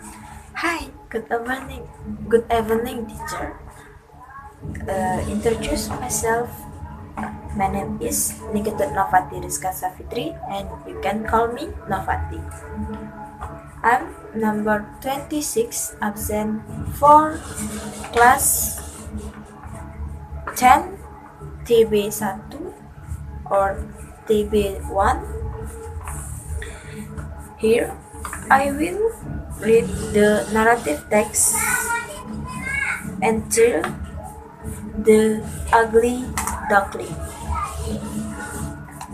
Hi, good evening, teacher. Introduce myself. My name is Nikita Novati Rizka Safitri, and you can call me Novati. I'm number 26, absent for class 10, TB1 or TB1. Here, I will read the narrative text entitled The Ugly Duckling.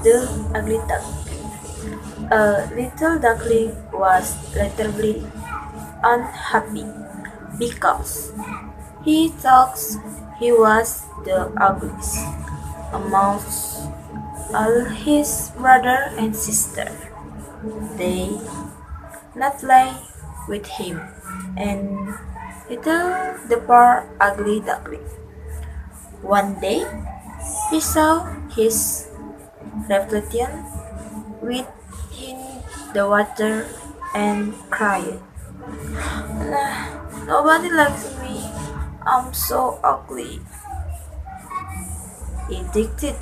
The Ugly Duckling. A little duckling was relatively unhappy because he thought he was the ugliest amongst all his brother and sister. They not play with him, and he told the poor ugly duckling. One day, he saw his reflection within the water and cried, Nobody likes me. I'm so ugly. He decided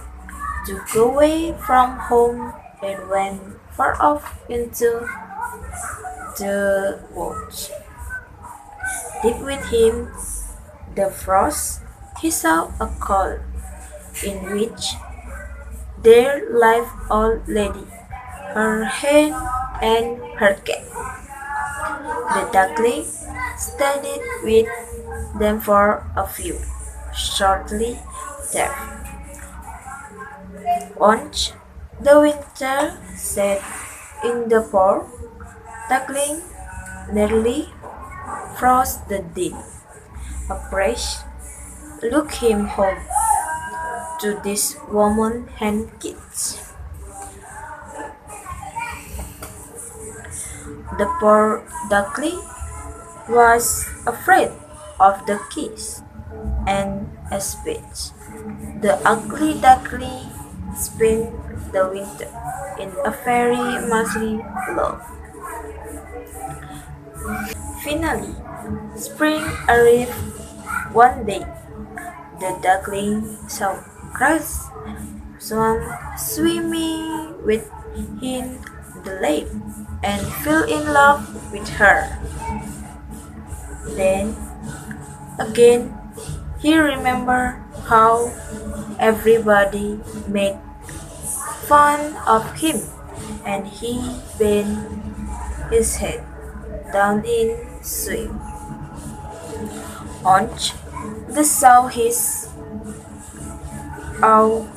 to go away from home and went far off into the woods. Deep within the frost, he saw a cave in which there lived old lady, her hen and her cat. The duckling studied with them for a few. Shortly there, once the winter set in the poor duckling nearly froze to death. A priest took him home to this woman and kids. The poor duckling was afraid of the kids and escaped. The ugly duckling spent the winter in a very muchly love. Finally, spring arrived one day. The duckling saw grass swan swimming within the lake and fell in love with her. Then again he remembered how everybody made fun of him and he bent his head down in swim. Once they saw his own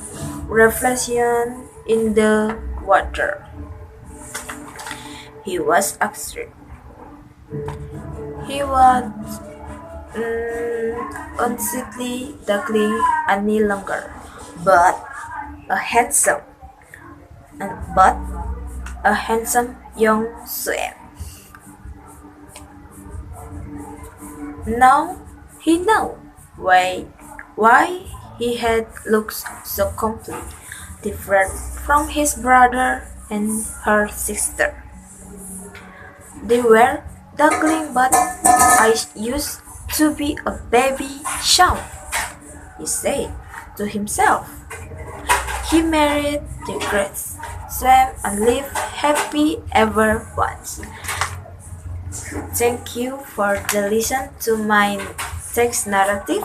reflection in the water. He was upset. He was unsightly duckling any longer, but a handsome, but a handsome young swan. Now he knew why he had looked so completely different from his brother and her sister. They were duckling, but I used to be a baby child, he said to himself. He married the great swam and lived happy ever once. Thank you for the listen to my text narrative.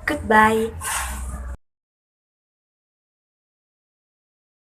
Goodbye.